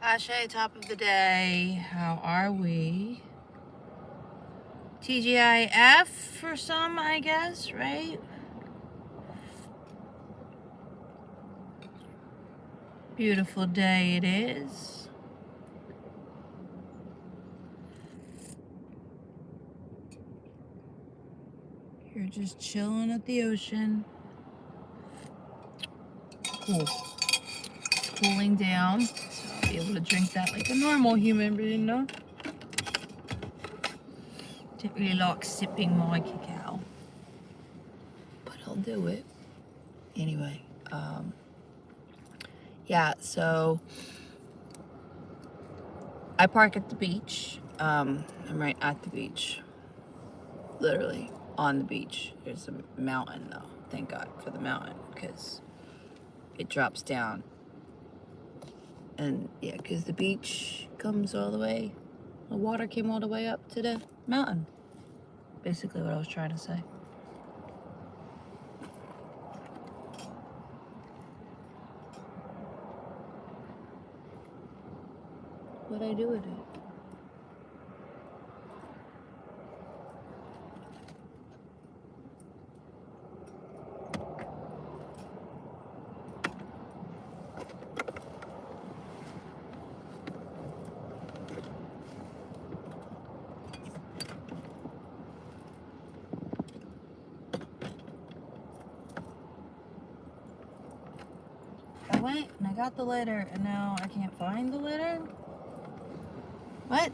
Ashe, top of the day. How are we? TGIF for some, I guess, right? Beautiful day it is. You're just chilling at the ocean. Cool. It's cooling down, so I'll be able to drink that like a normal human being, no? Don't really like sipping my cacao, but I'll do it. Anyway, yeah, so I park at the beach. I'm right at the beach. Literally on the beach. There's a mountain though. Thank God for the mountain, because it drops down. And yeah, because the beach comes all the way, the water came all the way up to the mountain. Basically what I was trying to say. What'd I do with it? I went and I got the letter and now I can't find the letter? What?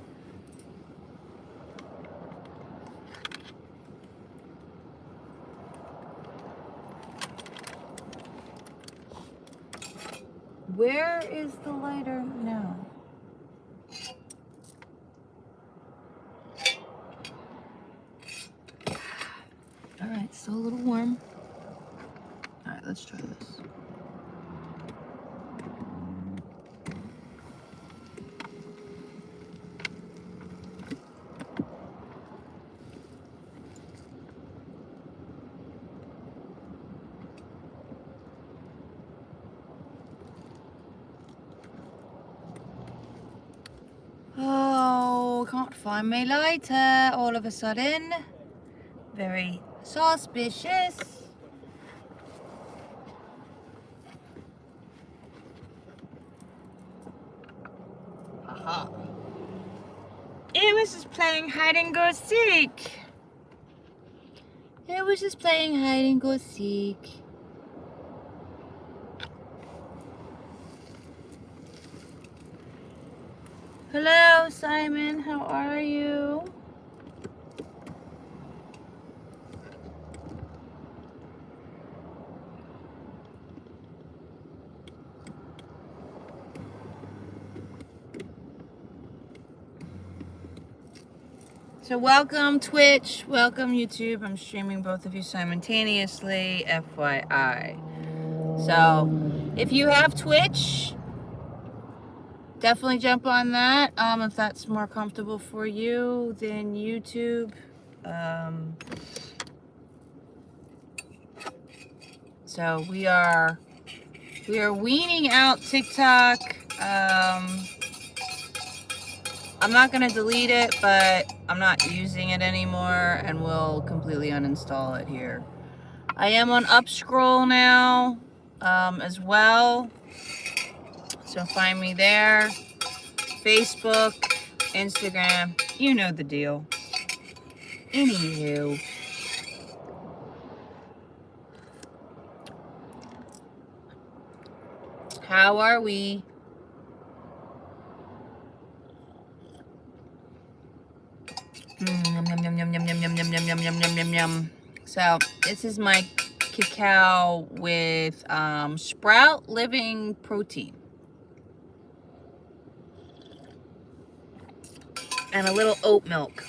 Where is the lighter now? Alright, still a little warm. Alright, let's try this. Oh, can't find my lighter all of a sudden. Very suspicious. Aha. It was just playing hide and go seek. It was just playing hide and go seek. Hello, Simon. How are you? So welcome Twitch, welcome YouTube. I'm streaming both of you simultaneously, FYI. So if you have Twitch, definitely jump on that. If that's more comfortable for you than YouTube. So we are weaning out TikTok. I'm not gonna delete it, but I'm not using it anymore, and we'll completely uninstall it here. I am on Upscroll now, as well. So find me there. Facebook, Instagram, you know the deal. Anywho. How are we? Yum, yum, yum, yum, yum, yum, yum, yum, yum, yum, yum, yum, yum. So this is my cacao with Sprout Living Protein. And a little oat milk.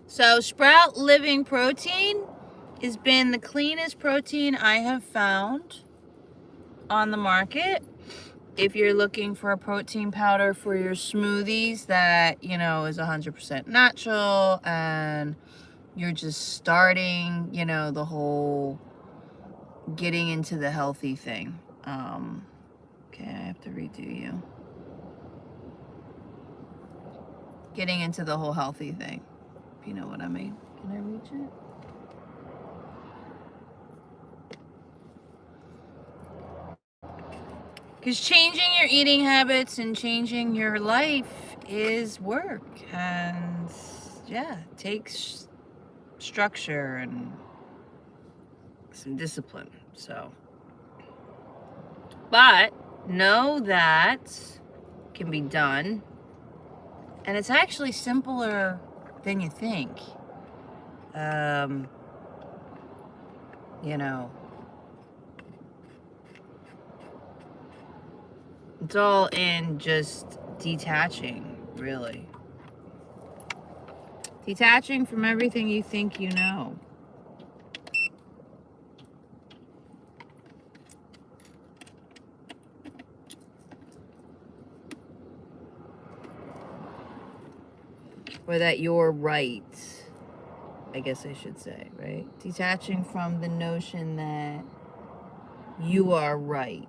So Sprout Living Protein has been the cleanest protein I have found on the market. If you're looking for a protein powder for your smoothies that, you know, is 100% natural, and you're just starting, you know, the whole getting into the healthy thing. Okay, I have to redo you. Getting into the whole healthy thing, if you know what I mean. Can I reach it? Because changing your eating habits and changing your life is work, and yeah, it takes structure and some discipline. So, but know that it can be done, and it's actually simpler than you think. You know, it's all in just detaching, really. Detaching from everything you think you know. Or that you're right, I guess I should say, right? Detaching from the notion that you are right.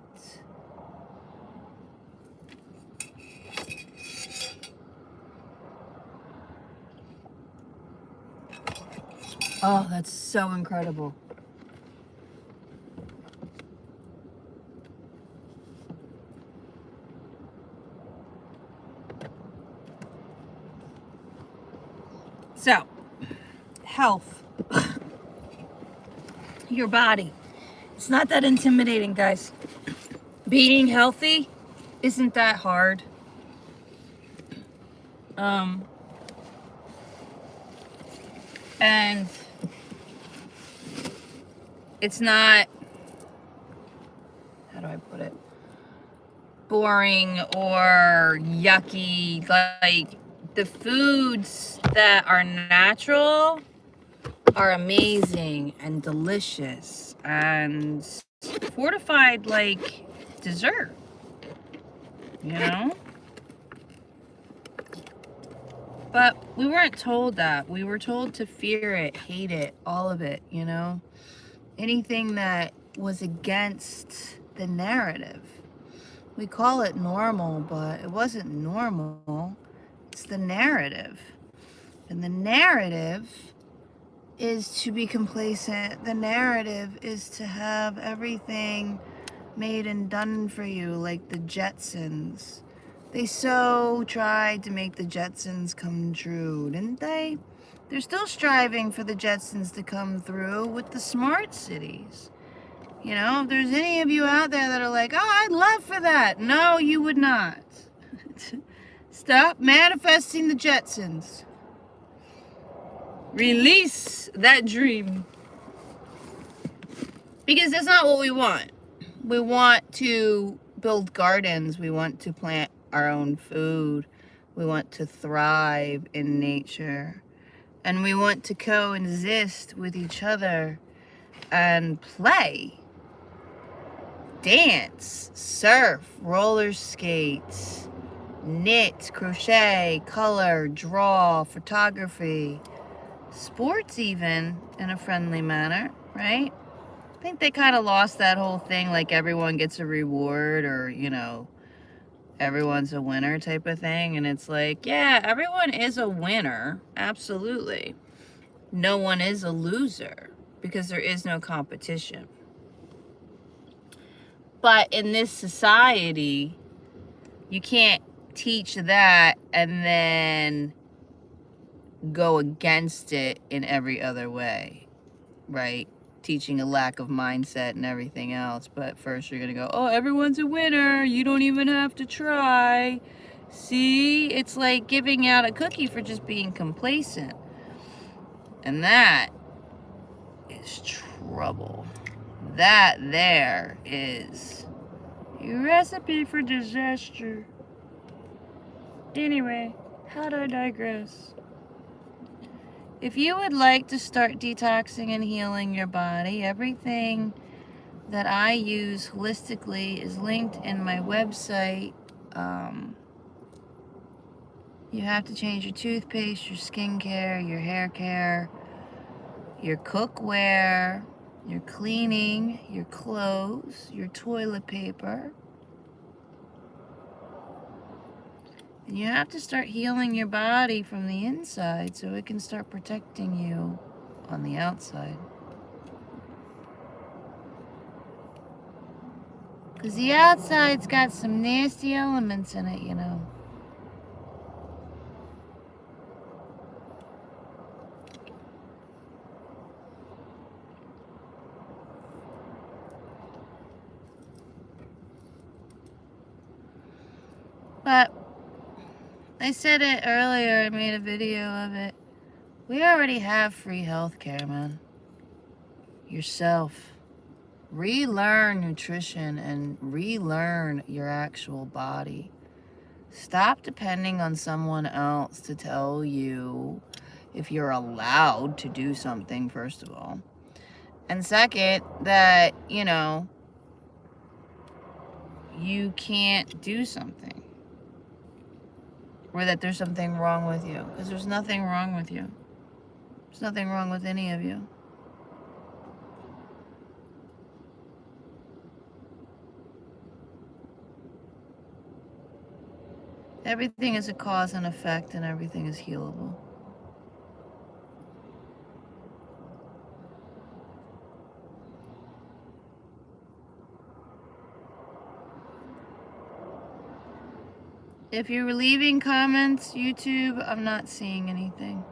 Oh, that's so incredible. So, health. Your body. It's not that intimidating, guys. Being healthy isn't that hard. And it's not, how do I put it, boring or yucky. Like, the foods that are natural are amazing and delicious and fortified like dessert, you know? But we weren't told that. We were told to fear it, hate it, all of it, you know? Anything that was against the narrative. We call it normal, but it wasn't normal. It's the narrative. And the narrative is to be complacent. The narrative is to have everything made and done for you, like the Jetsons. They so tried to make the Jetsons come true, didn't they? They're still striving for the Jetsons to come through with the smart cities. You know, if there's any of you out there that are like, oh, I'd love for that. No, you would not. Stop manifesting the Jetsons. Release that dream. Because that's not what we want. We want to build gardens. We want to plant our own food. We want to thrive in nature. And we want to coexist with each other and play, dance, surf, roller skate, knit, crochet, color, draw, photography, sports even, in a friendly manner, right? I think they kind of lost that whole thing, like everyone gets a reward, or, you know, everyone's a winner type of thing. And it's like, yeah, everyone is a winner. Absolutely. No one is a loser because there is no competition. But in this society, you can't teach that and then go against it in every other way, right? Teaching a lack of mindset and everything else. But first you're gonna go, oh, everyone's a winner, you don't even have to try. See, it's like giving out a cookie for just being complacent, and that is trouble. That there is a recipe for disaster. Anyway, how'd I digress? If you would like to start detoxing and healing your body, everything that I use holistically is linked in my website. You have to change your toothpaste, your skincare, your hair care, your cookware, You're cleaning your clothes, your toilet paper. And you have to start healing your body from the inside so it can start protecting you on the outside. Because the outside's got some nasty elements in it, you know. But I said it earlier, I made a video of it. We already have free healthcare, man. Yourself. Relearn nutrition and relearn your actual body. Stop depending on someone else to tell you if you're allowed to do something, first of all. And second, that, you know, you can't do something. Or that there's something wrong with you. Because there's nothing wrong with you. There's nothing wrong with any of you. Everything is a cause and effect, and everything is healable. If you're leaving comments, YouTube, I'm not seeing anything.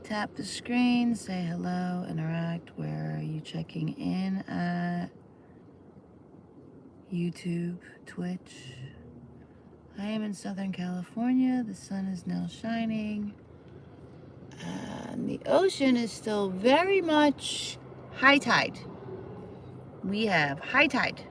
Tap the screen, say hello, interact. Where are you checking in at? YouTube, Twitch. I am in Southern California. The sun is now shining. And the ocean is still very much high tide. We have high tide.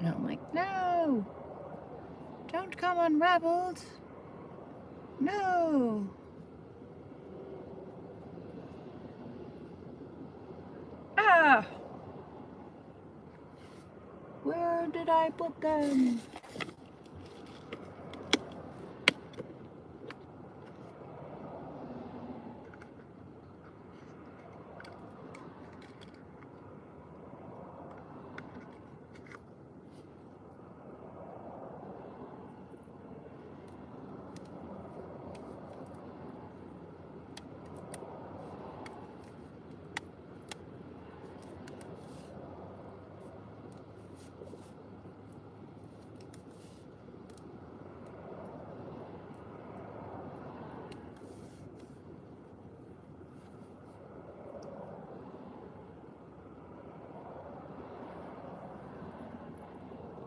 And I'm like, no, don't come unraveled. No. Ah, where did I put them?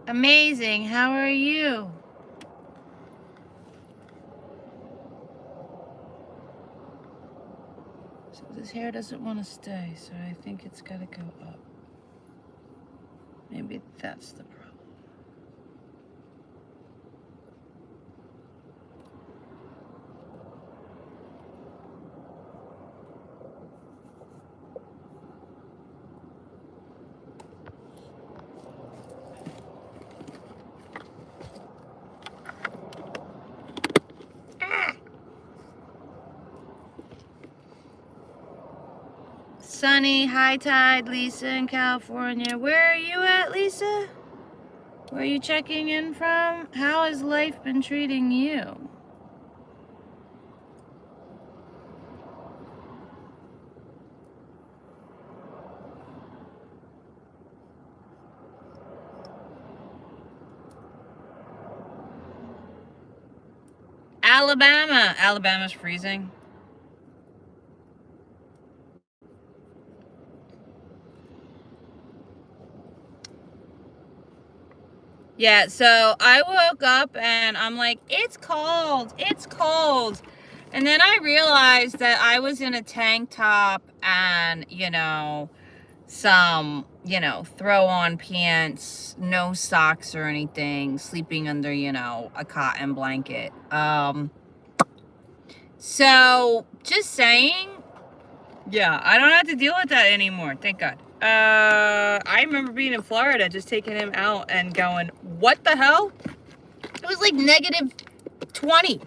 Amazing. How are you? So this hair doesn't want to stay, so I think it's got to go up. Maybe that's the problem. Sunny, high tide, Lisa in California. Where are you at, Lisa? Where are you checking in from? How has life been treating you? Alabama. Alabama's freezing. Yeah, so I woke up and I'm like, it's cold, it's cold. And then I realized that I was in a tank top and, you know, some, you know, throw on pants, no socks or anything, sleeping under, you know, a cotton blanket. So just saying, yeah, I don't have to deal with that anymore. Thank God. I remember being in Florida, just taking him out and going, what the hell? It was like negative 20.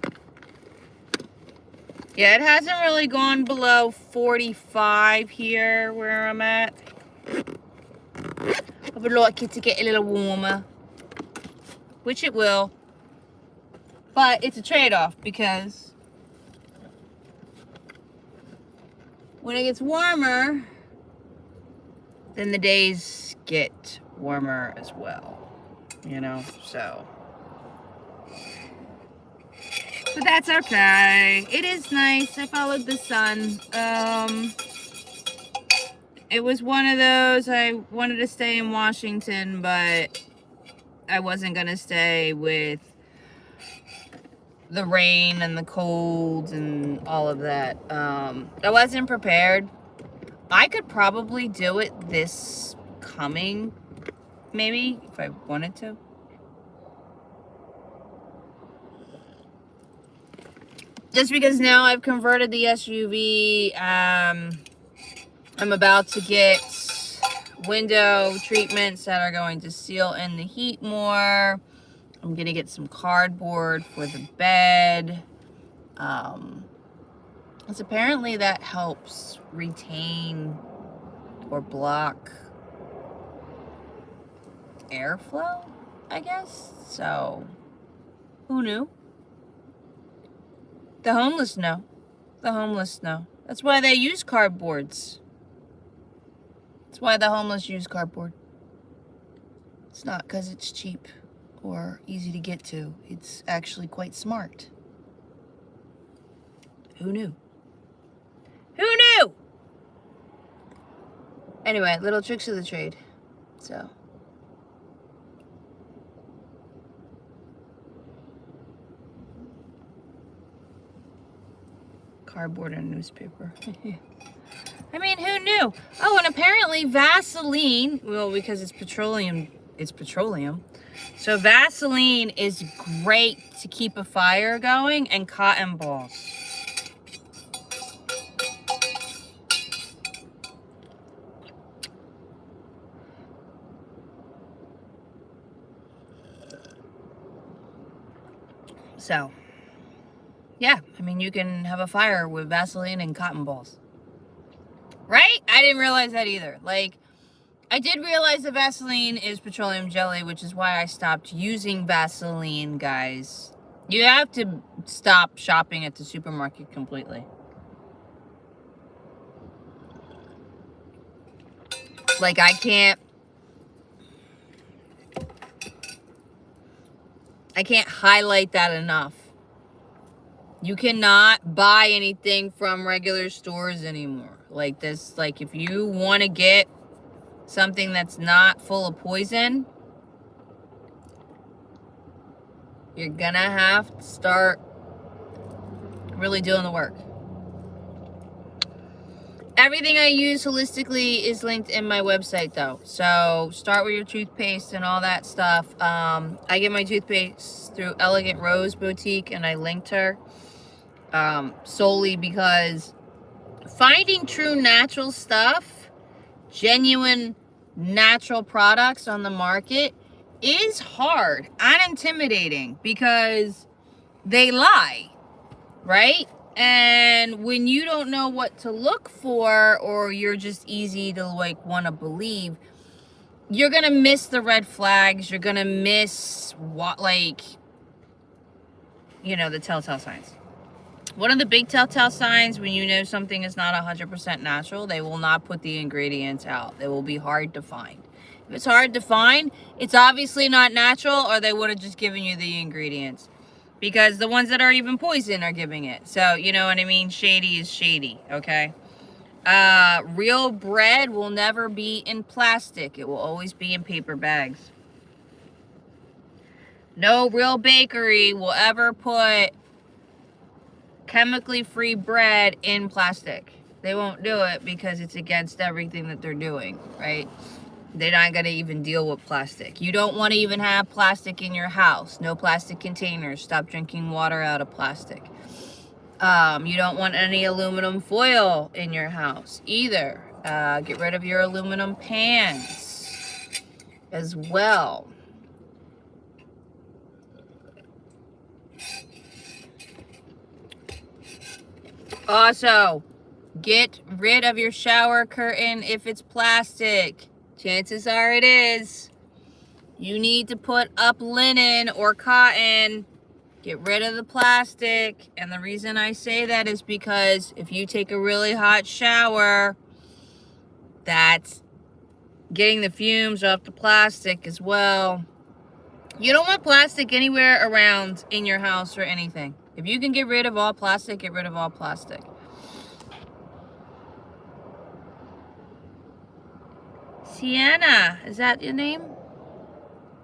Yeah, it hasn't really gone below 45 here where I'm at. I would like it to get a little warmer, which it will. But it's a trade-off because when it gets warmer, then the days get warmer as well, you know, so. But that's okay. It is nice. I followed the sun. It was one of those, I wanted to stay in Washington, but I wasn't going to stay with the rain and the cold and all of that. I wasn't prepared. I could probably do it this coming, maybe, if I wanted to. Just because now I've converted the SUV, I'm about to get window treatments that are going to seal in the heat more. I'm going to get some cardboard for the bed. Because apparently that helps retain or block airflow, I guess. So, who knew? The homeless know. The homeless know. That's why they use cardboards. That's why the homeless use cardboard. It's not because it's cheap or easy to get to. It's actually quite smart. Who knew? Who knew? Anyway, little tricks of the trade. So. Cardboard and newspaper. I mean, who knew? Oh, and apparently Vaseline, well, because it's petroleum. So Vaseline is great to keep a fire going, and cotton balls. So, yeah, I mean, you can have a fire with Vaseline and cotton balls. Right? I didn't realize that either. Like, I did realize that Vaseline is petroleum jelly, which is why I stopped using Vaseline, guys. You have to stop shopping at the supermarket completely. Like, I can't highlight that enough. You cannot buy anything from regular stores anymore. Like this, like if you want to get something that's not full of poison, you're gonna have to start really doing the work. Everything I use holistically is linked in my website though. So start with your toothpaste and all that stuff. I get my toothpaste through Elegant Rose Boutique, and I linked her solely because finding true natural stuff, genuine natural products on the market is hard and intimidating because they lie, right? And when you don't know what to look for, or you're just easy to like want to believe, you're gonna miss the red flags. You're gonna miss what, like, you know, the telltale signs. One of the big telltale signs when you know something is not 100% natural, they will not put the ingredients out. They will be hard to find. If it's hard to find, it's obviously not natural, or they would have just given you the ingredients. Because the ones that are even poison are giving it. So, you know what I mean? Shady is shady, okay? Real bread will never be in plastic. It will always be in paper bags. No real bakery will ever put chemically free bread in plastic. They won't do it because it's against everything that they're doing, right? They're not going to even deal with plastic. You don't want to even have plastic in your house. No plastic containers. Stop drinking water out of plastic. You don't want any aluminum foil in your house either. Get rid of your aluminum pans as well. Also, get rid of your shower curtain if it's plastic. Chances are it is. You need to put up linen or cotton. Get rid of the plastic. And the reason I say that is because if you take a really hot shower, that's getting the fumes off the plastic as well. You don't want plastic anywhere around in your house or anything. If you can get rid of all plastic, get rid of all plastic. Sienna, is that your name?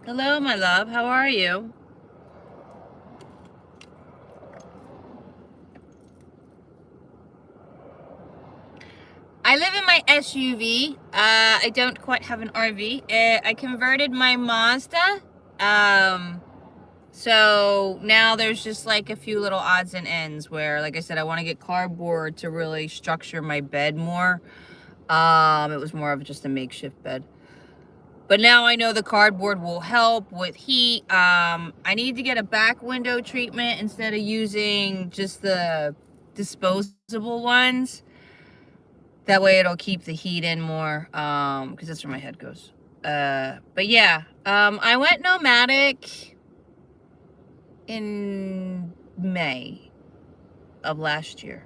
Hello, my love. How are you? I live in my SUV. I don't quite have an RV. I converted my Mazda. So now there's just like a few little odds and ends where, like I said, I want to get cardboard to really structure my bed more. It was more of just a makeshift bed. But now I know the cardboard will help with heat. I need to get a back window treatment instead of using just the disposable ones. That way it'll keep the heat in more, because that's where my head goes. But yeah, I went nomadic in May of last year.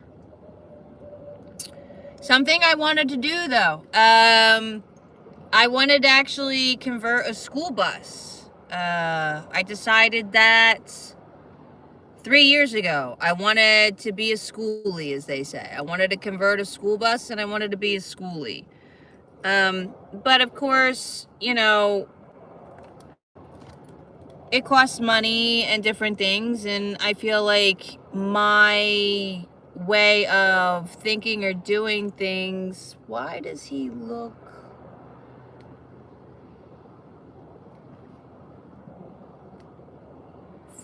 Something I wanted to do though. I wanted to actually convert a school bus. I decided that 3 years ago. I wanted to be a schoolie, as they say. I wanted to convert a school bus, and I wanted to be a schoolie. But of course, you know, it costs money and different things, and I feel like my way of thinking or doing things... Why does he look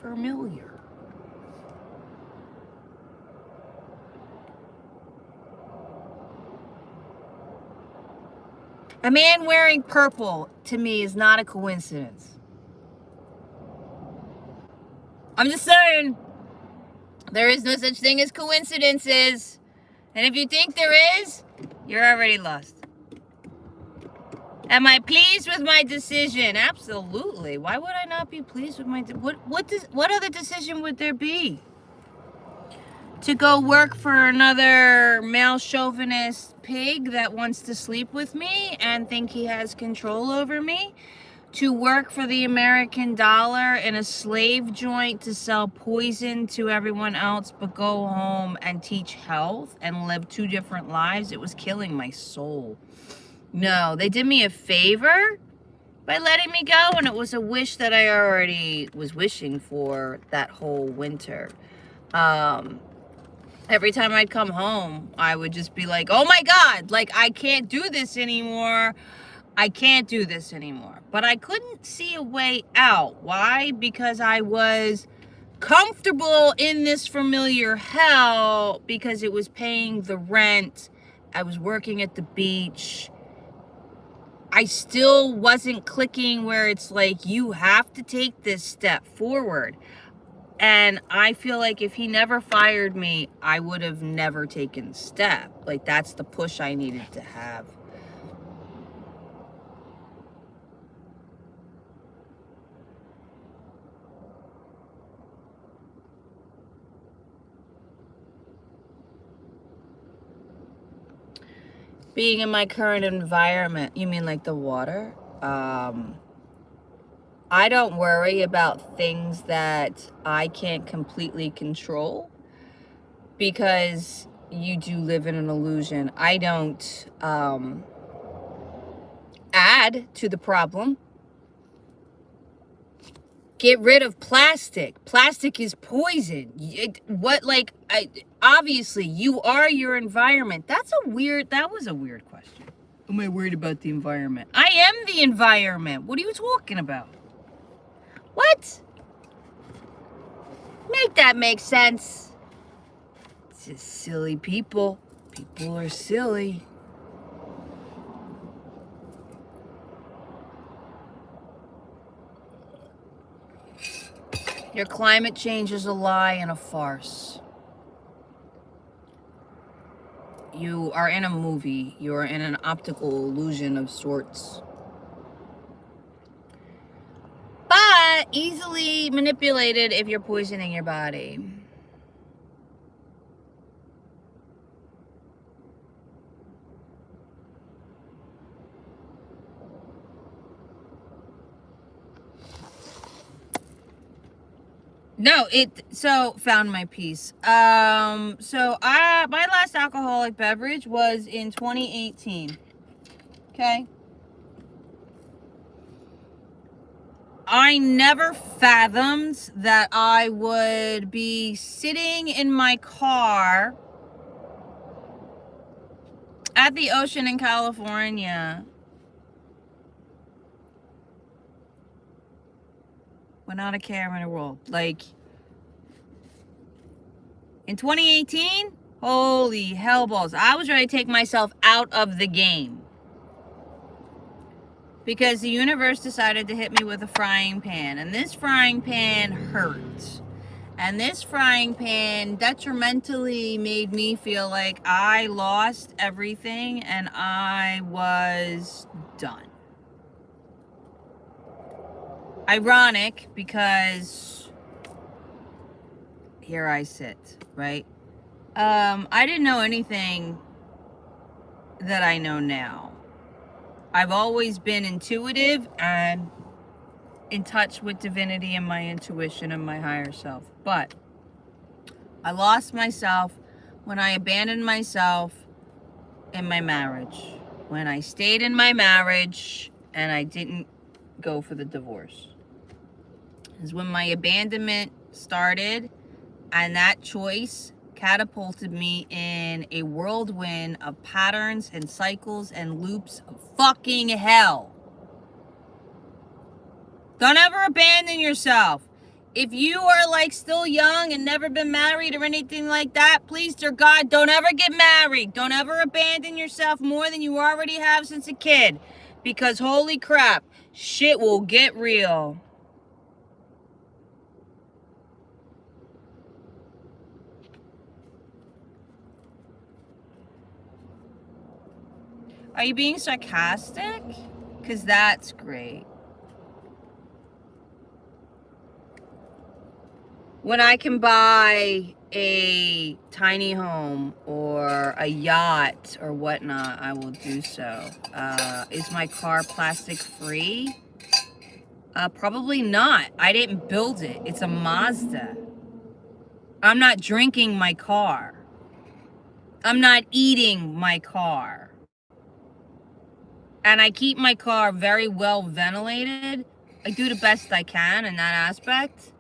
familiar? A man wearing purple, to me, is not a coincidence. I'm just saying, there is no such thing as coincidences. And if you think there is, you're already lost. Am I pleased with my decision? Absolutely. Why would I not be pleased with my... What other decision would there be? To go work for another male chauvinist pig that wants to sleep with me and think he has control over me? To work for the American dollar in a slave joint to sell poison to everyone else, but go home and teach health and live two different lives? It was killing my soul. No, they did me a favor by letting me go, and it was a wish that I already was wishing for that whole winter. every time I'd come home, I would just be like, oh my God, like I can't do this anymore. I can't do this anymore. But I couldn't see a way out. Why? Because I was comfortable in this familiar hell because it was paying the rent. I was working at the beach. I still wasn't clicking where it's like, you have to take this step forward. And I feel like if he never fired me, I would have never taken the step. Like, that's the push I needed to have. Being in my current environment, you mean like the water? I don't worry about things that I can't completely control because you do live in an illusion. I don't add to the problem. Get rid of plastic. Plastic is poison. Obviously, you are your environment. That was a weird question. Am I worried about the environment? I am the environment. What are you talking about? What? Make that make sense. It's just silly people. People are silly. Your climate change is a lie and a farce. You are in a movie. You are in an optical illusion of sorts. But easily manipulated if you're poisoning your body. No, found my peace. My last alcoholic beverage was in 2018. Okay. I never fathomed that I would be sitting in my car at the ocean in California without a care in the world. Like, in 2018, holy hell balls, I was ready to take myself out of the game. Because the universe decided to hit me with a frying pan. And this frying pan hurt. And this frying pan detrimentally made me feel like I lost everything and I was done. Ironic, because here I sit, right? I didn't know anything that I know now. I've always been intuitive and in touch with divinity and my intuition and my higher self. But I lost myself when I abandoned myself in my marriage. When I stayed in my marriage and I didn't go for the divorce. Is when my abandonment started, and that choice catapulted me in a whirlwind of patterns and cycles and loops of fucking hell. Don't ever abandon yourself. If you are like still young and never been married or anything like that, please, dear God, don't ever get married. Don't ever abandon yourself more than you already have since a kid. Because holy crap, shit will get real. Are you being sarcastic? Because that's great. When I can buy a tiny home or a yacht or whatnot, I will do so. Is my car plastic free? Probably not. I didn't build it. It's a Mazda. I'm not drinking my car. I'm not eating my car. And I keep my car very well ventilated. I do the best I can in that aspect.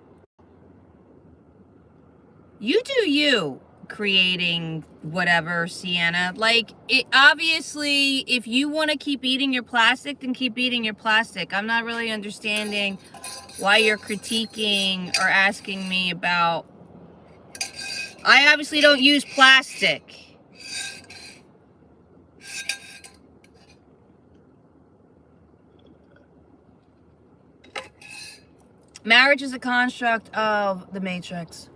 You do you. creating whatever, Sienna. Like, it obviously, if you want to keep eating your plastic, then keep eating your plastic. I'm not really understanding why you're critiquing or asking me about. I obviously don't use plastic. Marriage is a construct of the Matrix.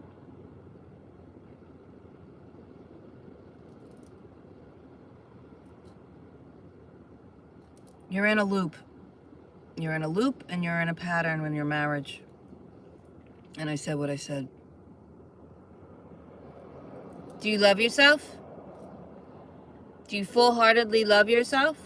You're in a loop. You're in a loop and you're in a pattern when you're marriage. And I said what I said. Do you love yourself? Do you full-heartedly love yourself?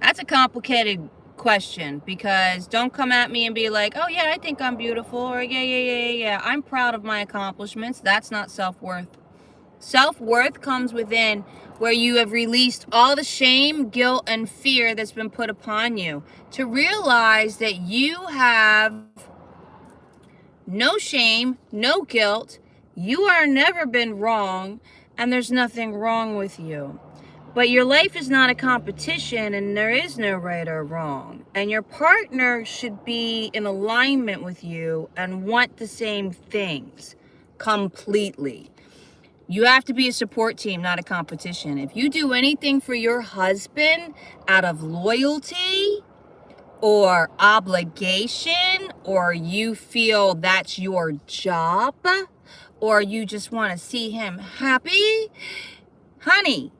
That's a complicated question, because don't come at me and be like, oh yeah, I think I'm beautiful, or yeah, I'm proud of my accomplishments. That's not self-worth. Self-worth comes within, where you have released all the shame, guilt, and fear that's been put upon you, to realize that you have no shame, no guilt, you are never been wrong, and there's nothing wrong with you. But your life is not a competition, and there is no right or wrong. And your partner should be in alignment with you and want the same things completely. You have to be a support team, not a competition. If you do anything for your husband out of loyalty or obligation, or you feel that's your job, or you just want to see him happy, honey,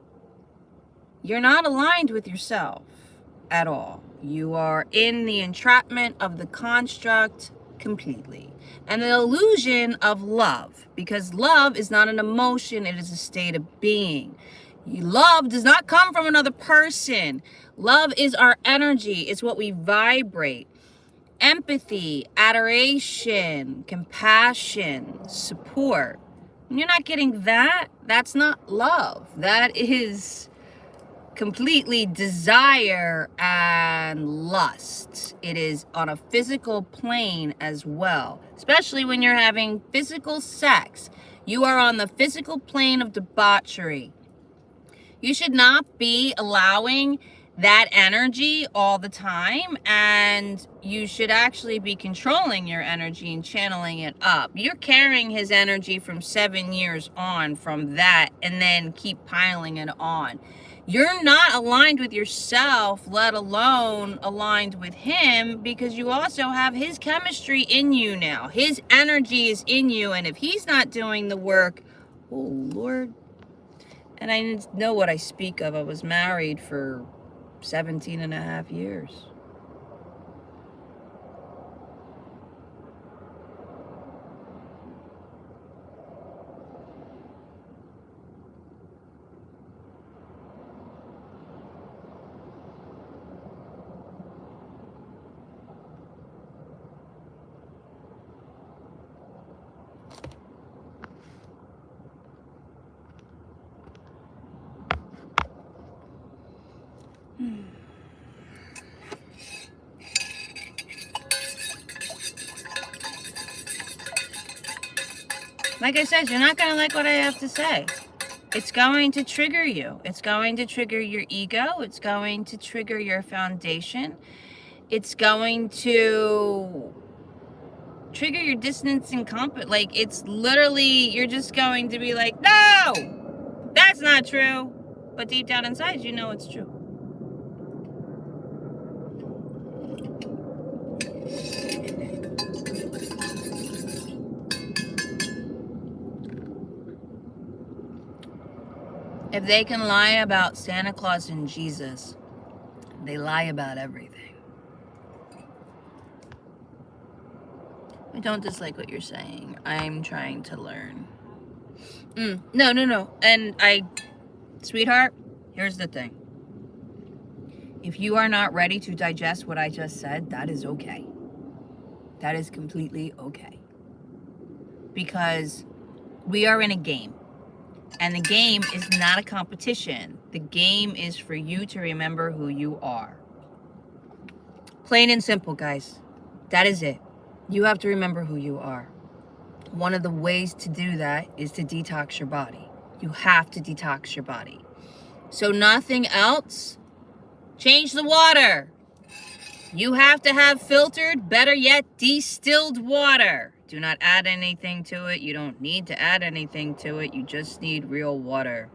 you're not aligned with yourself at all. You are in the entrapment of the construct completely. And the illusion of love, because love is not an emotion, it is a state of being. Love does not come from another person. Love is our energy. It's what we vibrate. Empathy, adoration, compassion, support. When you're not getting that, that's not love. That is completely desire and lust. It is on a physical plane as well, especially when you're having physical sex. You are on the physical plane of debauchery. You should not be allowing that energy all the time, and you should actually be controlling your energy and channeling it up. You're carrying his energy from 7 years on from that, and then keep piling it on. You're not aligned with yourself, let alone aligned with him, because you also have his chemistry in you now. His energy is in you, and if he's not doing the work, oh Lord. And I know what I speak of. I was married for 17 and a half years. Like I said, you're not going to like what I have to say. It's going to trigger you. It's going to trigger your ego. It's going to trigger your foundation. It's going to trigger your dissonance and competence. Like, it's literally, you're just going to be like, no, that's not true. But deep down inside, you know it's true. If they can lie about Santa Claus and Jesus, they lie about everything. I don't dislike what you're saying. I'm trying to learn. No. And sweetheart, here's the thing. If you are not ready to digest what I just said, that is okay. That is completely okay. Because we are in a game. And the game is not a competition. The game is for you to remember who you are. Plain and simple, guys. That is it. You have to remember who you are. One of the ways to do that is to detox your body. You have to detox your body. So nothing else, change the water. You have to have filtered, better yet, distilled water. Do not add anything to it. You don't need to add anything to it. You just need real water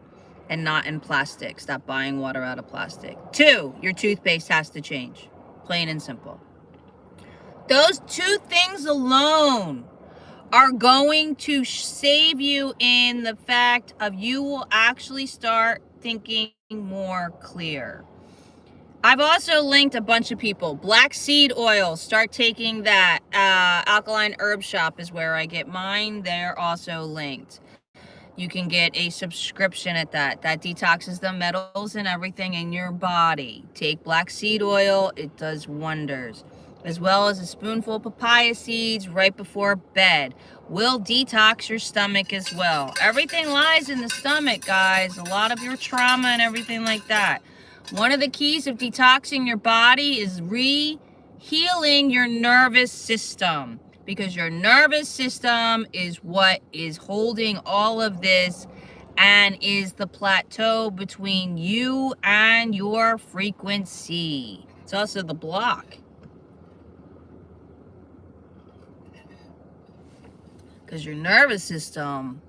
and not in plastic. Stop buying water out of plastic. 2, your toothpaste has to change. Plain and simple. Those 2 things alone are going to save you in the fact of you will actually start thinking more clear. I've also linked a bunch of people. Black seed oil, start taking that. Alkaline Herb Shop is where I get mine. They're also linked. You can get a subscription at that. That detoxes the metals and everything in your body. Take black seed oil. It does wonders. As well as a spoonful of papaya seeds right before bed. Will detox your stomach as well. Everything lies in the stomach, guys. A lot of your trauma and everything like that. One of the keys of detoxing your body is healing your nervous system, because your nervous system is what is holding all of this and is the plateau between you and your frequency. It's also the block, because your nervous system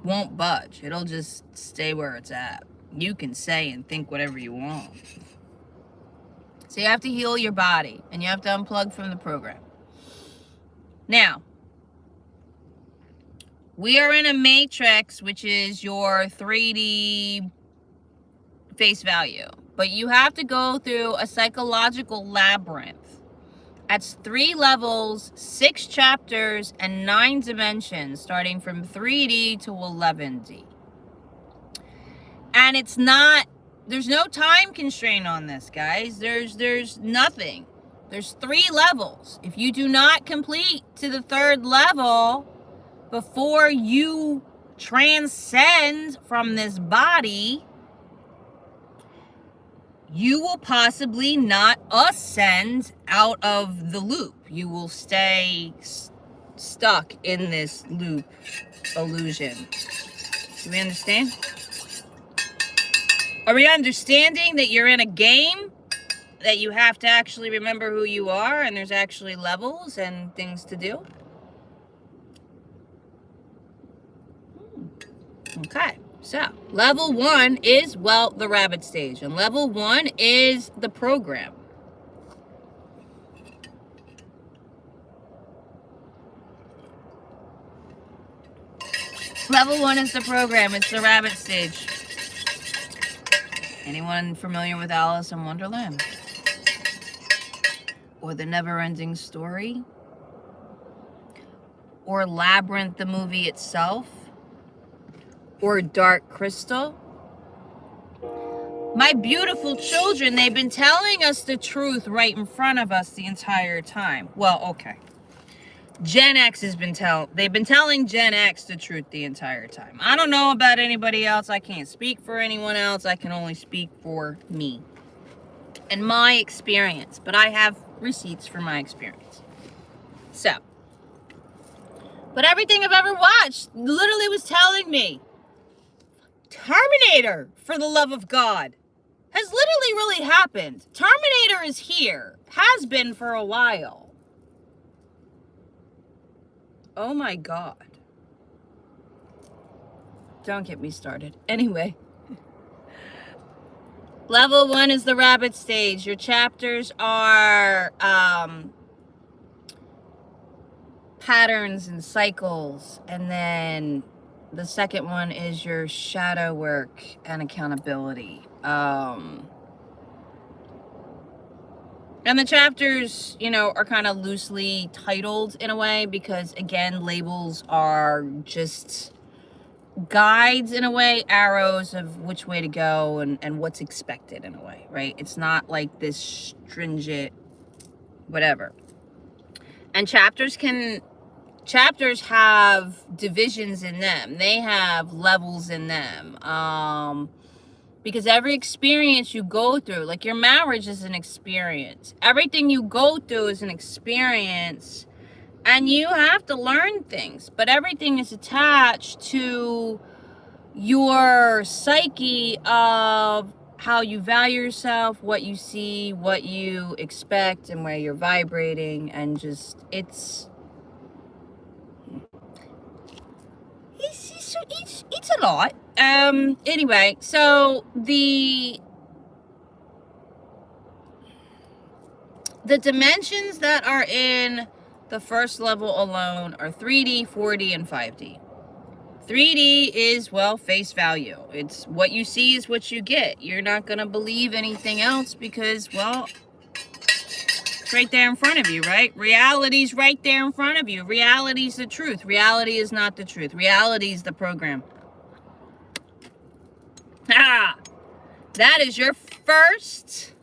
won't budge. It'll just stay where it's at. You can say and think whatever you want. So you have to heal your body, and you have to unplug from the program. Now, we are in a matrix, which is your 3D face value. But you have to go through a psychological labyrinth. That's 3 levels, 6 chapters, and 9 dimensions, starting from 3D to 11D. And it's not, there's no time constraint on this, guys. There's nothing. There's 3 levels. If you do not complete to the 3rd level before you transcend from this body, you will possibly not ascend out of the loop. You will stay stuck in this loop illusion. Do we understand? Are we understanding that you're in a game, that you have to actually remember who you are, and there's actually levels and things to do? Okay, so level 1 is, well, the rabbit stage, and level 1 is the program. Level 1 is the program. It's the rabbit stage. Anyone familiar with Alice in Wonderland? Or The Never-Ending Story? Or Labyrinth, the movie itself? Or Dark Crystal? My beautiful children, they've been telling us the truth right in front of us the entire time. Well, okay. Gen X has been they've been telling Gen X the truth the entire time. I don't know about anybody else. I can't speak for anyone else. I can only speak for me and my experience, but I have receipts for my experience. So, but everything I've ever watched literally was telling me, Terminator, for the love of God, has literally really happened. Terminator is here, has been for a while. Oh my God. Don't get me started. Anyway. Level 1 is the rabbit stage. Your chapters are patterns and cycles. And then the second one is your shadow work and accountability. And the chapters, you know, are kind of loosely titled in a way because, again, labels are just guides in a way, arrows of which way to go and what's expected in a way, right? It's not like this stringent whatever. And chapters have divisions in them. They have levels in them. Because every experience you go through, like your marriage is an experience. Everything you go through is an experience And you have to learn things, but everything is attached to your psyche of how you value yourself, what you see, what you expect, and where you're vibrating, and just it's a lot. Anyway, so the dimensions that are in the first level alone are 3D, 4D, and 5D. 3D is, well, face value. It's what you see is what you get. You're not going to believe anything else because, well, it's right there in front of you, right? Reality's right there in front of you. Reality's the truth. Reality is not the truth. Reality is the program. Ah, that is your first,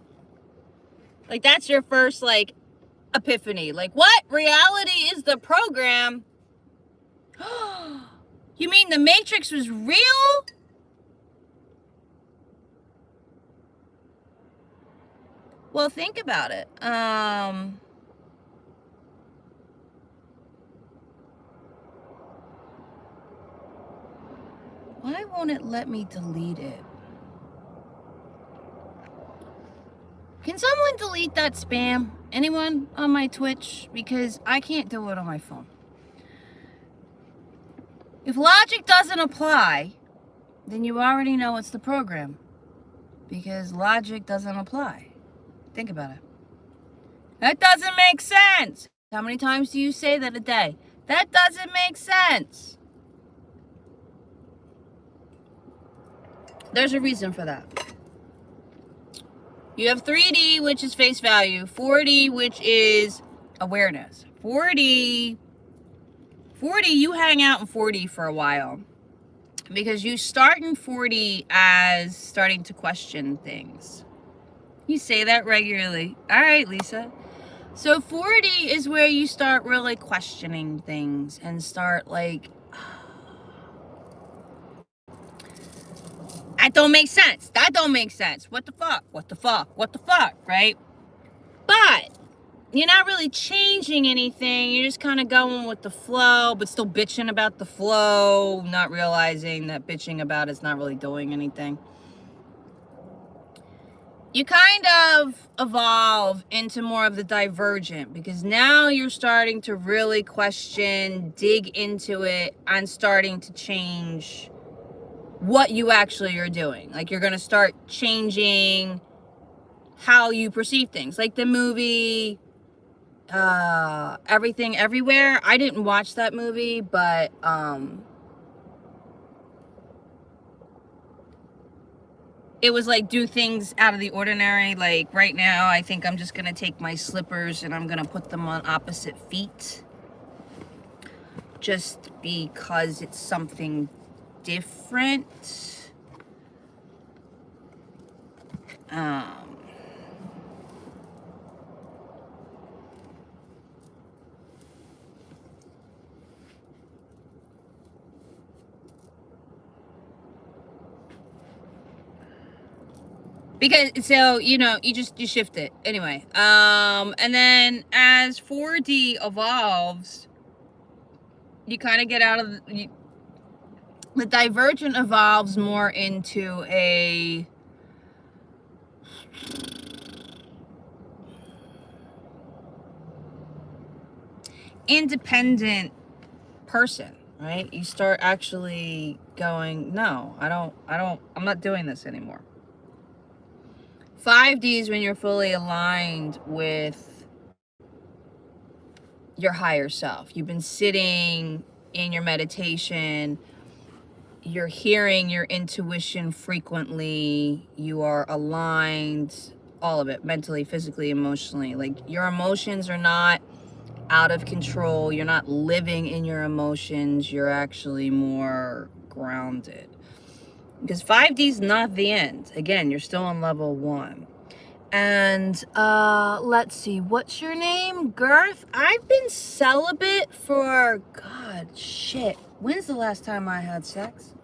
like, that's your first, like, epiphany. Like, what? Reality is the program? You mean the Matrix was real? Well, think about it. Why won't it let me delete it? Can someone delete that spam? Anyone on my Twitch? Because I can't do it on my phone. If logic doesn't apply, then you already know it's the program. Because logic doesn't apply. Think about it. That doesn't make sense. How many times do you say that a day? That doesn't make sense. There's a reason for that. You have 3D, which is face value. 4D, which is awareness. 4D, you hang out in 4D for a while. Because you start in 4D as starting to question things. You say that regularly. All right, Lisa. So 4D is where you start really questioning things and start like, that don't make sense. That don't make sense. What the fuck? What the fuck? What the fuck? Right? But you're not really changing anything. You're just kind of going with the flow, but still bitching about the flow, not realizing that bitching about it's not really doing anything. You kind of evolve into more of the divergent because now you're starting to really question, dig into it, and starting to change what you actually are doing. Like you're going to start changing how you perceive things. Like the movie Everything Everywhere. I didn't watch that movie, but it was like do things out of the ordinary. Like right now, I think I'm just going to take my slippers and I'm going to put them on opposite feet. Just because it's something different. Because, so, you know, you shift it. Anyway, and then as 4D evolves, you kind of get out of, the divergent evolves more into a independent person, right? You start actually going, no, I'm not doing this anymore. 5D is when you're fully aligned with your higher self. You've been sitting in your meditation. You're hearing your intuition frequently. You are aligned, all of it, mentally, physically, emotionally. Like your emotions are not out of control. You're not living in your emotions. You're actually more grounded. Because 5D is not the end. Again, you're still on level 1. And let's see, what's your name? Girth? I've been celibate for, God, shit. When's the last time I had sex?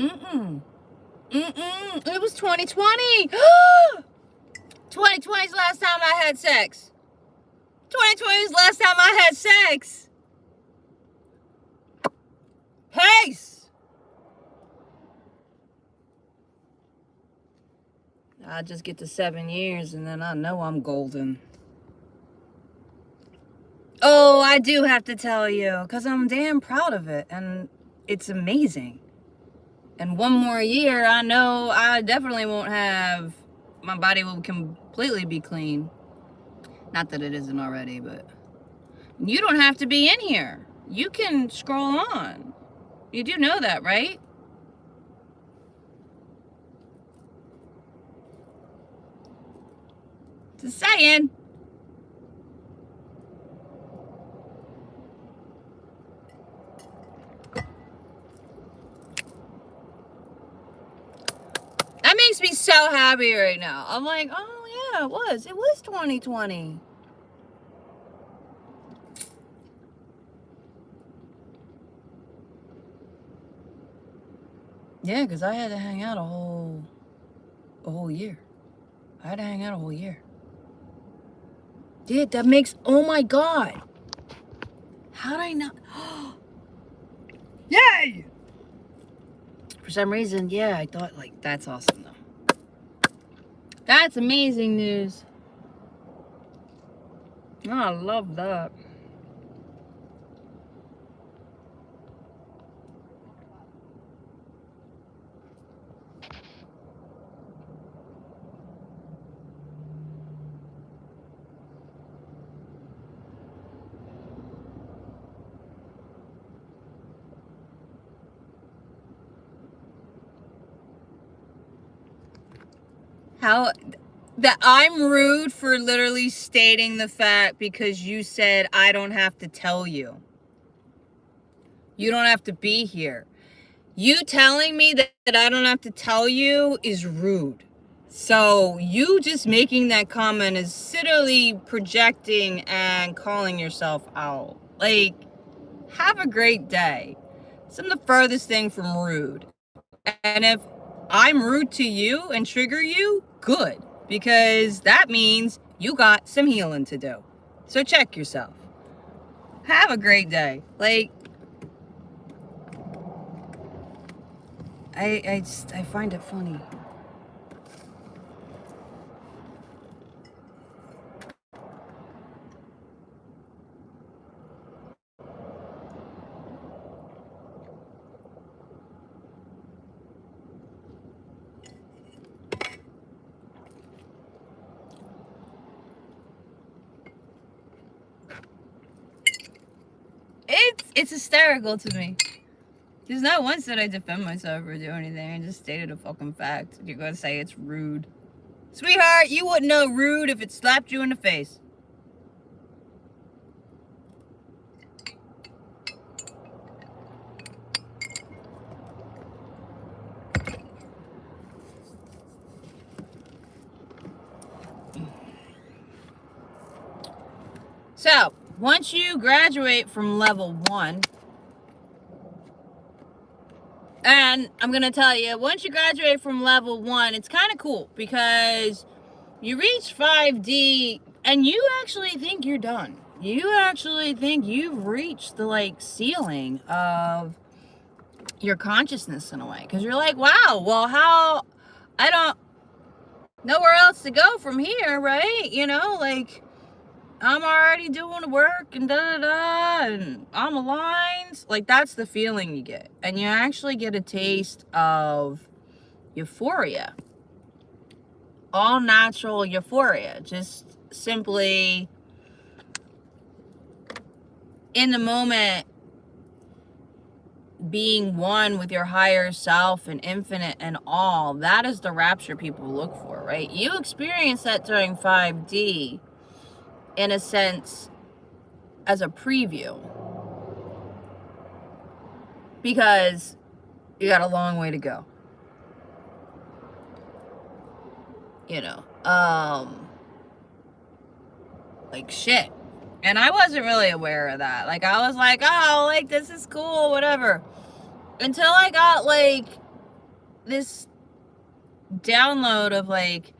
It was 2020. 2020 is the last time I had sex. 2020 is the last time I had sex. Peace. I just get to 7 years and then I know I'm golden. Oh, I do have to tell you, because I'm damn proud of it, and it's amazing. And one more year, I know I definitely won't have, my body will completely be clean. Not that it isn't already, but you don't have to be in here. You can scroll on. You do know that, right? Just saying. That makes me so happy right now. I'm like, oh yeah, it was 2020. Yeah, because I had to hang out a whole year. I had to hang out a whole year. Dude, that makes, oh my God. How did I not? Yay! For some reason, yeah, I thought, like, that's awesome, though. That's amazing news. Oh, I love that. How that I'm rude for literally stating the fact because you said I don't have to tell you. You don't have to be here. You telling me that I don't have to tell you is rude. So you just making that comment is literally projecting and calling yourself out. Like, have a great day. It's the furthest thing from rude. And if I'm rude to you and trigger you, good. Because that means you got some healing to do. So check yourself. Have a great day. Like, I find it funny. It's hysterical to me. There's not once that I defend myself or do anything. I just stated a fucking fact. You're gonna say it's rude. Sweetheart, you wouldn't know rude if it slapped you in the face. So, once you graduate from level 1, and I'm going to tell you, once you graduate from level 1, it's kind of cool because you reach 5D and you actually think you're done. You actually think you've reached the, like, ceiling of your consciousness in a way. Because you're like, wow, well, how, I don't know where else to go from here, right? You know, like, I'm already doing the work and da-da-da, and I'm aligned. Like, that's the feeling you get. And you actually get a taste of euphoria. All natural euphoria. Just simply in the moment being one with your higher self and infinite and all. That is the rapture people look for, right? You experience that during 5D. In a sense, as a preview, because you got a long way to go, you know, like shit. And I wasn't really aware of that. Like, I was like, oh, like, this is cool, whatever, until I got, like, this download of like,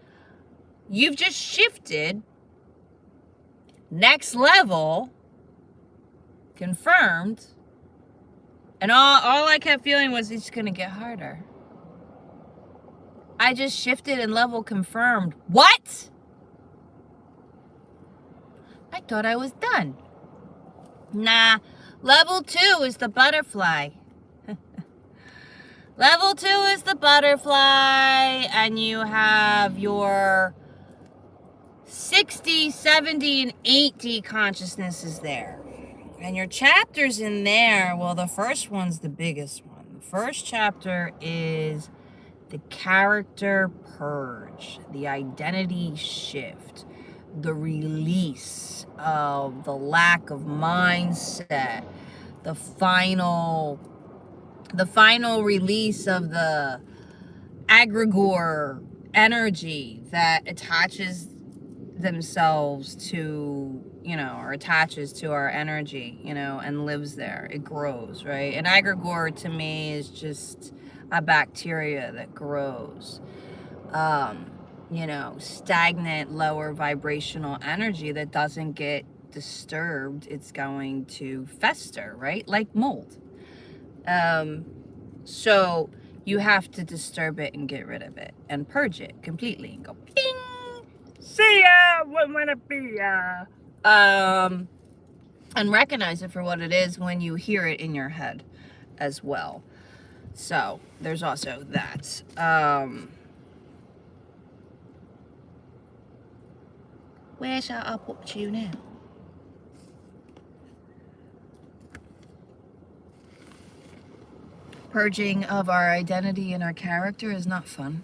you've just shifted, next level, confirmed, and all I kept feeling was it's gonna get harder. I just shifted and level confirmed. What? I thought I was done. Nah, level 2 is the butterfly. Level 2 is the butterfly, and you have your 60, 70, and 80 consciousnesses there. And your chapters in there, well, the first one's the biggest one. The first chapter is the character purge, the identity shift, the release of the lack of mindset, the final release of the egregore energy that attaches themselves to, or attaches to our energy, and lives there. It grows, right? An egregore to me is just a bacteria that grows. Stagnant, lower vibrational energy that doesn't get disturbed, it's going to fester, right? Like mold. So you have to disturb it and get rid of it and purge it completely and go ping. See ya, what wanna be ya? And recognize it for what it is when you hear it in your head as well. So there's also that. Where shall I put you now? Purging of our identity and our character is not fun.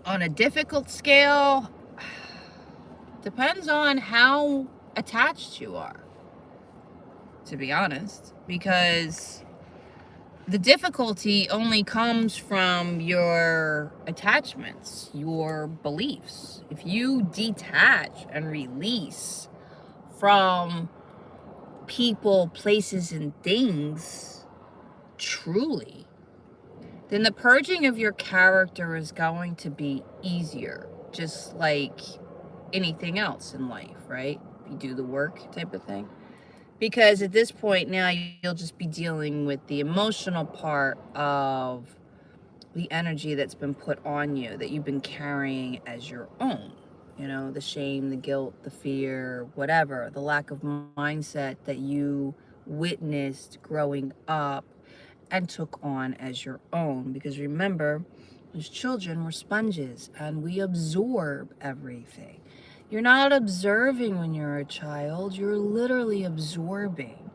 On a difficult scale, depends on how attached you are, to be honest, because the difficulty only comes from your attachments, your beliefs. If you detach and release from people, places, and things, truly, then the purging of your character is going to be easier, just like anything else in life, right? You do the work type of thing. Because at this point now, you'll just be dealing with the emotional part of the energy that's been put on you, that you've been carrying as your own. The shame, the guilt, the fear, whatever, the lack of mindset that you witnessed growing up and took on as your own. Because remember, as children, we're sponges and we absorb everything. You're not observing when you're a child, you're literally absorbing,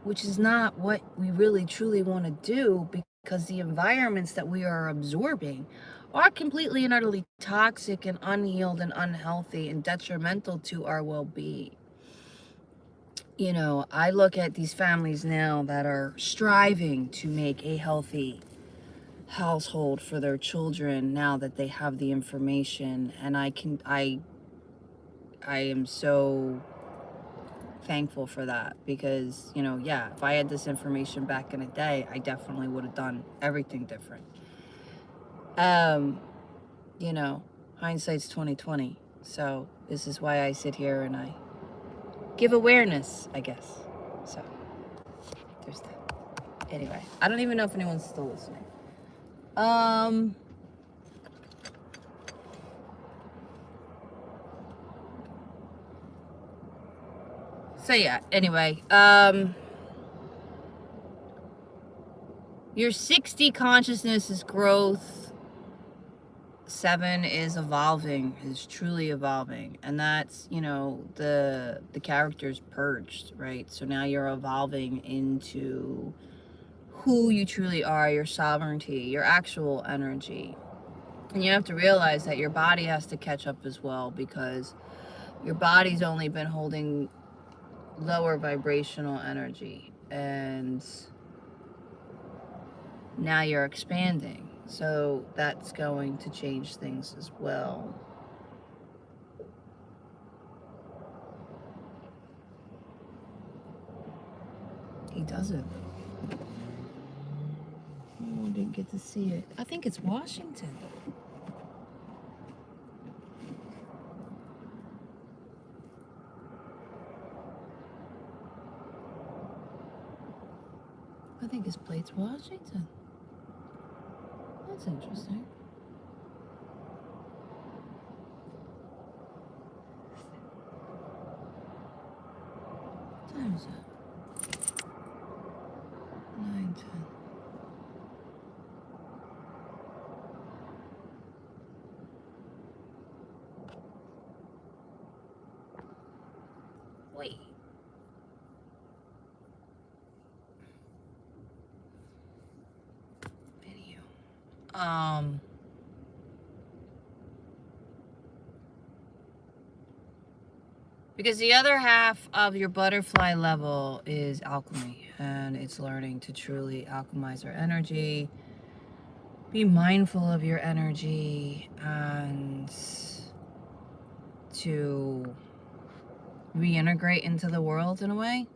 which is not what we really truly want to do, because the environments that we are absorbing are completely and utterly toxic and unhealed and unhealthy and detrimental to our well-being. I look at these families now that are striving to make a healthy household for their children now that they have the information, and I am so thankful for that, because if I had this information back in the day, I definitely would have done everything different. Hindsight's 2020, so this is why I sit here and I give awareness, I guess. So there's that. Anyway, I don't even know if anyone's still listening. So yeah, anyway, your 60 consciousness is growth, 7 is evolving, is truly evolving, and that's, the character's purged, right? So now you're evolving into who you truly are, your sovereignty, your actual energy. And you have to realize that your body has to catch up as well, because your body's only been holding lower vibrational energy, and now you're expanding. So that's going to change things as well. does it? Oh, I didn't get to see it. I think it's Washington. I think his plate's Washington. That's interesting. What time is it? 9:10. Wait. Video. Because the other half of your butterfly level is alchemy, and it's learning to truly alchemize our energy, be mindful of your energy, and to reintegrate into the world in a way.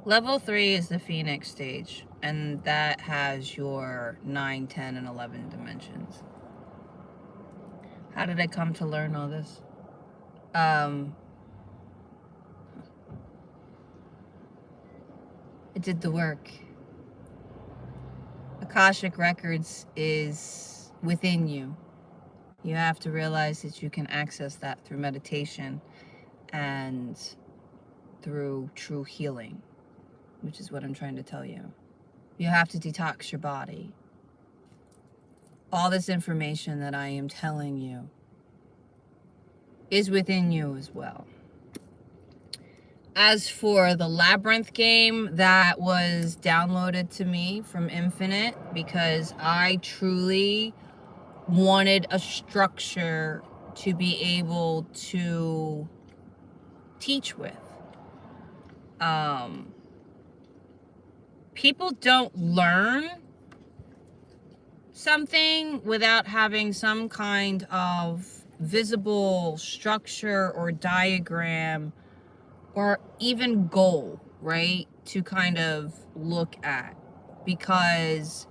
Level 3 is the Phoenix stage, and that has your 9, 10, and 11 dimensions. How did I come to learn all this? I did the work. Akashic Records is within you. You have to realize that you can access that through meditation and through true healing, which is what I'm trying to tell you. You have to detox your body. All this information that I am telling you is within you as well. As for the Labyrinth game, that was downloaded to me from Infinite because I truly wanted a structure to be able to teach with. People don't learn something without having some kind of visible structure or diagram or even goal, right, to kind of look at, because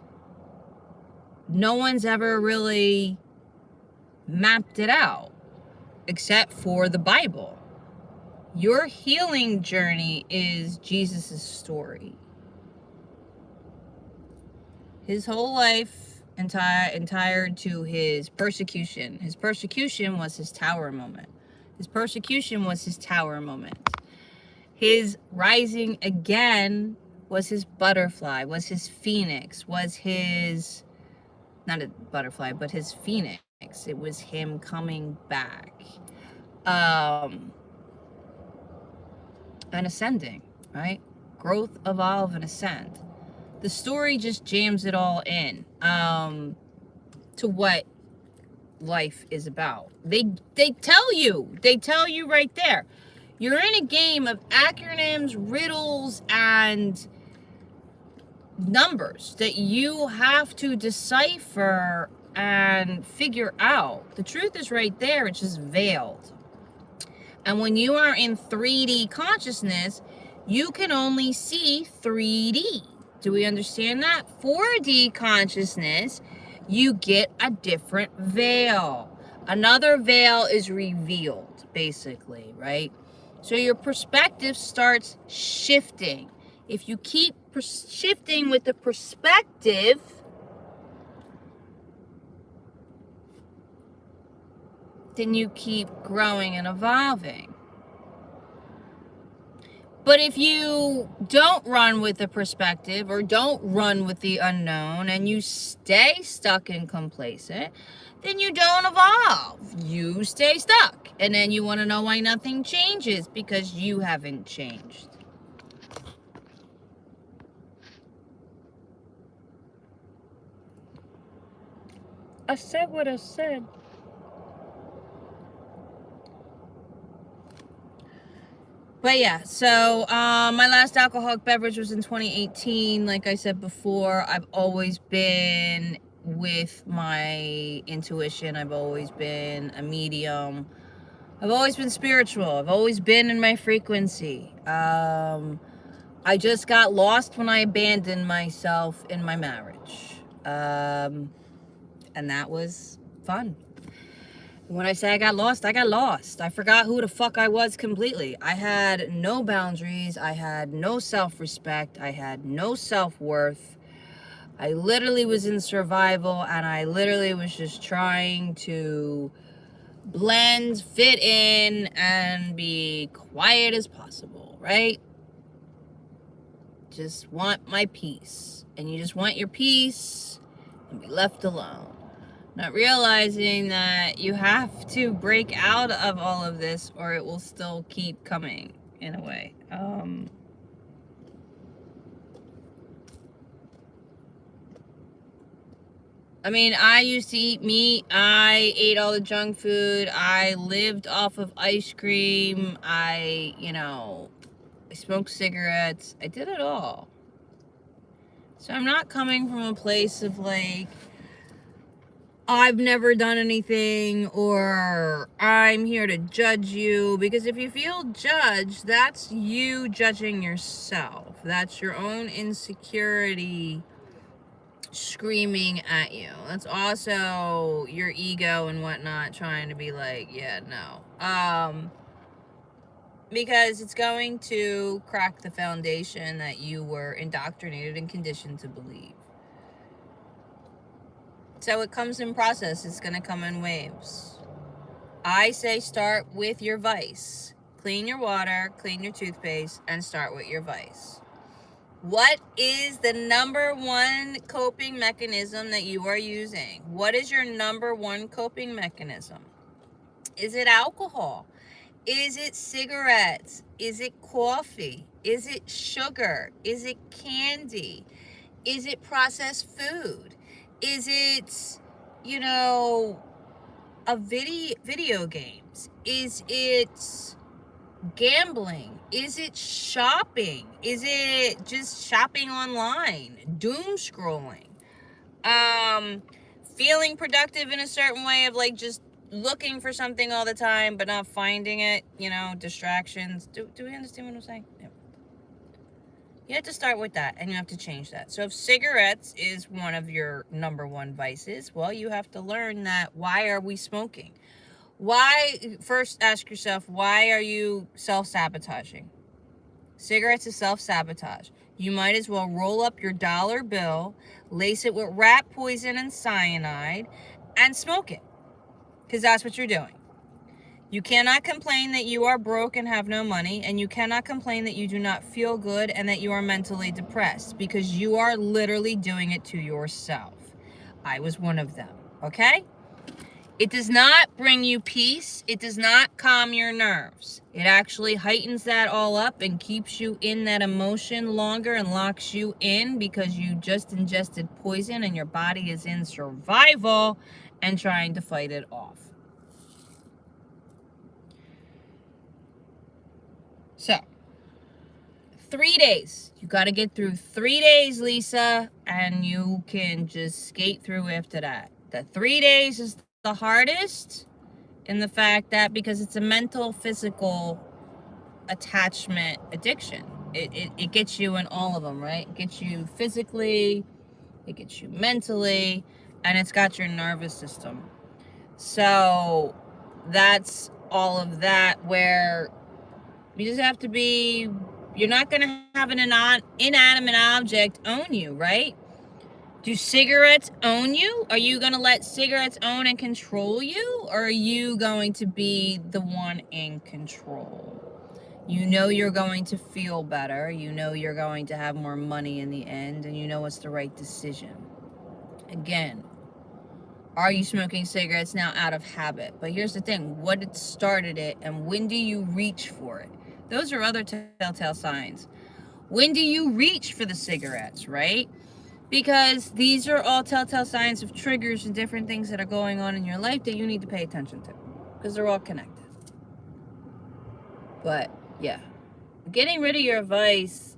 no one's ever really mapped it out except for the Bible. Your healing journey is Jesus's story. His whole life entire to his persecution. His persecution was his tower moment. His persecution was his tower moment. His rising again was his butterfly, was his phoenix, was his, not a butterfly, but his phoenix. It was him coming back. And ascending, right? Growth, evolve, and ascend. The story just jams it all in to what life is about. They tell you right there. You're in a game of acronyms, riddles, and numbers that you have to decipher and figure out. The truth is right there. It's just veiled. And when you are in 3D consciousness, you can only see 3D. Do we understand that? 4D consciousness, you get a different veil. Another veil is revealed, basically, right? So your perspective starts shifting. If you keep shifting with the perspective, then you keep growing and evolving. But if you don't run with the perspective or don't run with the unknown and you stay stuck and complacent, then you don't evolve. You stay stuck. And then you want to know why nothing changes, because you haven't changed. I said what I said. But yeah, so my last alcoholic beverage was in 2018. Like I said before, I've always been with my intuition. I've always been a medium. I've always been spiritual. I've always been in my frequency. I just got lost when I abandoned myself in my marriage. And that was fun. When I say I got lost, I got lost. I forgot who the fuck I was completely. I had no boundaries. I had no self-respect. I had no self-worth. I literally was in survival, and I literally was just trying to blend, fit in, and be quiet as possible, right? Just want my peace. And you just want your peace and be left alone. Not realizing that you have to break out of all of this or it will still keep coming in a way. I mean, I used to eat meat. I ate all the junk food. I lived off of ice cream. I smoked cigarettes. I did it all. So I'm not coming from a place of like, I've never done anything or I'm here to judge you, because if you feel judged, that's you judging yourself. That's your own insecurity screaming at you. That's also your ego and whatnot trying to be like, yeah, no. Because it's going to crack the foundation that you were indoctrinated and conditioned to believe. So it comes in process. It's going to come in waves. I say start with your vice. Clean your water, clean your toothpaste, and start with your vice. What is the number one coping mechanism that you are using? What is your number one coping mechanism? Is it alcohol? Is it cigarettes? Is it coffee? Is it sugar? Is it candy? Is it processed food? Is it, a video games? Is it gambling? Is it shopping? Is it just shopping online? Doom scrolling? Feeling productive in a certain way of like just looking for something all the time but not finding it, distractions. Do we understand what I'm saying? Yeah. You have to start with that and you have to change that. So if cigarettes is one of your number one vices, well, you have to learn that. Why are we smoking? Why? First ask yourself, why are you self-sabotaging? Cigarettes is self-sabotage. You might as well roll up your dollar bill, lace it with rat poison and cyanide, and smoke it. Because that's what you're doing. You cannot complain that you are broke and have no money, and you cannot complain that you do not feel good and that you are mentally depressed, because you are literally doing it to yourself. I was one of them, okay? It does not bring you peace. It does not calm your nerves. It actually heightens that all up and keeps you in that emotion longer and locks you in because you just ingested poison and your body is in survival and trying to fight it off. So, 3 days. You got to get through 3 days, Lisa, and you can just skate through after that. The 3 days is the hardest in the fact that because it's a mental, physical attachment addiction. It gets you in all of them, right? It gets you physically, it gets you mentally, and it's got your nervous system. So that's all of that where you just have to be, you're not going to have an inanimate object own you, right? Do cigarettes own you? Are you going to let cigarettes own and control you? Or are you going to be the one in control? You know you're going to feel better. You know you're going to have more money in the end. And you know it's the right decision. Again, are you smoking cigarettes now out of habit? But here's the thing. What started it and when do you reach for it? Those are other telltale signs. When do you reach for the cigarettes, right? Because these are all telltale signs of triggers and different things that are going on in your life that you need to pay attention to. Because they're all connected. But, yeah. Getting rid of your vice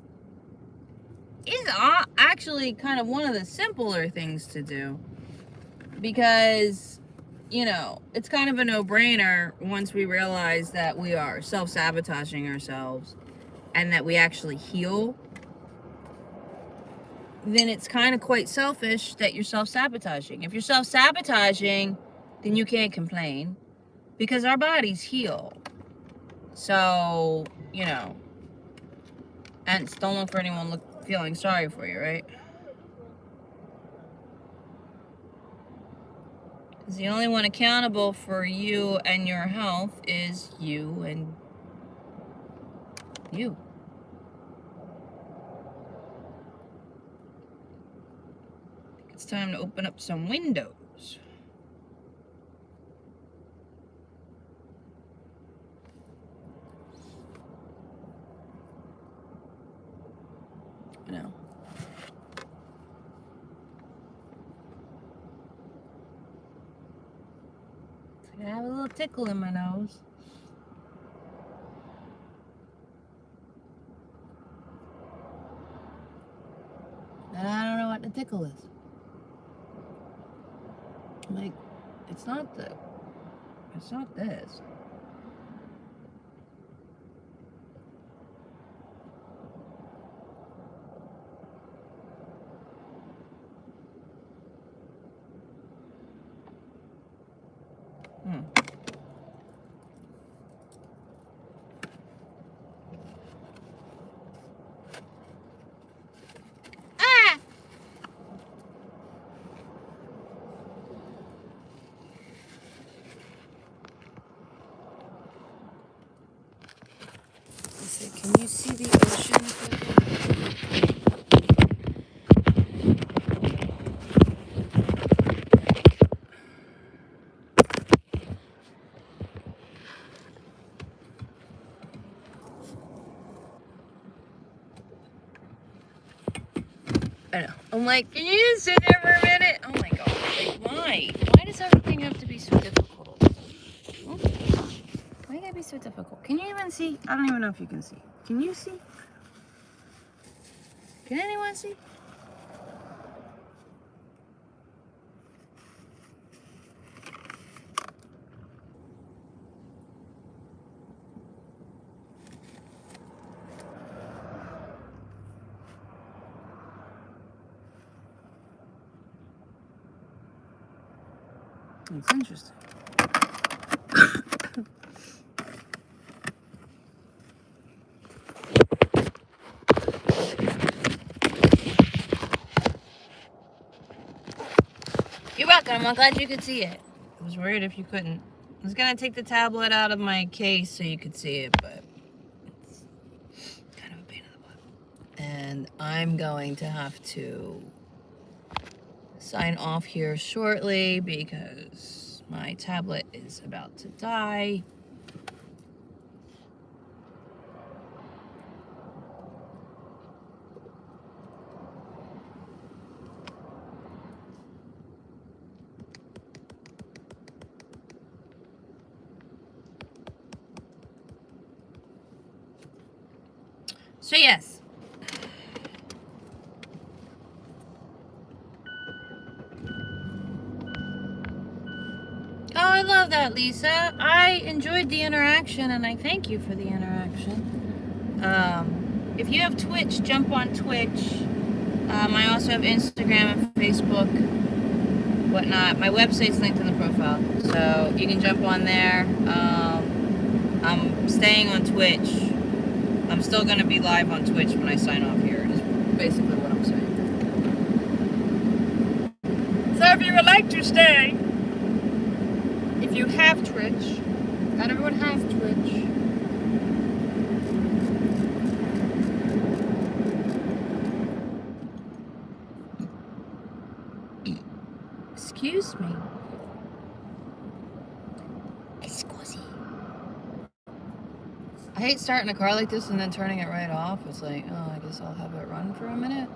is actually kind of one of the simpler things to do. Because, you know, it's kind of a no-brainer once we realize that we are self-sabotaging ourselves and that we actually heal, then it's kind of quite selfish that you're self-sabotaging. If you're self-sabotaging, then you can't complain because our bodies heal. So, you know, and don't look for anyone feeling sorry for you, right? Because the only one accountable for you and your health is you and you. It's time to open up some windows. You know. I have a little tickle in my nose. And I don't know what the tickle is. Like, it's not this. Ah! Can you see the ocean? I know. I'm like, can you just sit there for a minute? Oh my god. Like, why? Why does everything have to be so difficult? Why gotta be so difficult? Can you even see? I don't even know if you can see. Can you see? Can anyone see? It's interesting. You're welcome. I'm glad you could see it. I was worried if you couldn't. I was gonna take the tablet out of my case so you could see it, but it's kind of a pain in the butt. And I'm going to have to sign off here shortly because my tablet is about to die. So yes. Oh, I love that, Lisa. I enjoyed the interaction and I thank you for the interaction. If you have Twitch, jump on Twitch. I also have Instagram and Facebook, whatnot. My website's linked in the profile, so you can jump on there. I'm staying on Twitch. I'm still going to be live on Twitch when I sign off here, is basically what I'm saying. So if you would like to stay, if you have Twitch, not everyone has Twitch. Excuse me. Excuse me. I hate starting a car like this and then turning it right off. It's like, oh, I guess I'll have it run for a minute.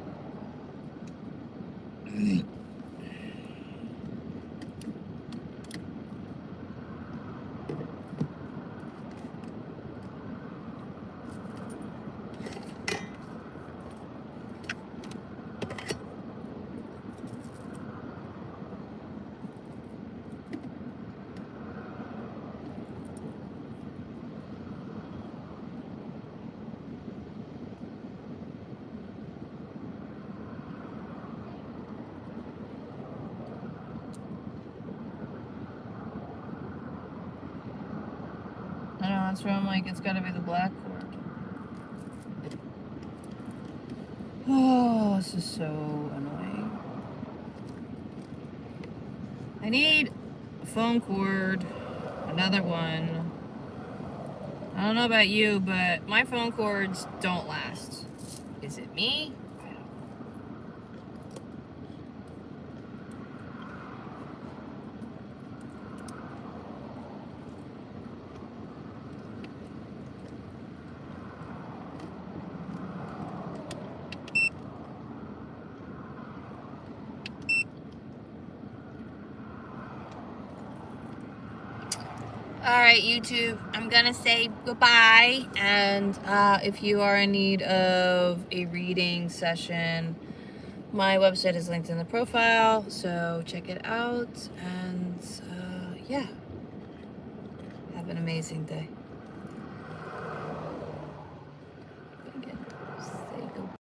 That's where I'm like, it's gotta be the black cord. Oh, this is so annoying. I need a phone cord, another one. I don't know about you, but my phone cords don't last. Is it me? Alright, YouTube, I'm gonna say goodbye, and if you are in need of a reading session, my website is linked in the profile, so check it out, and yeah, have an amazing day.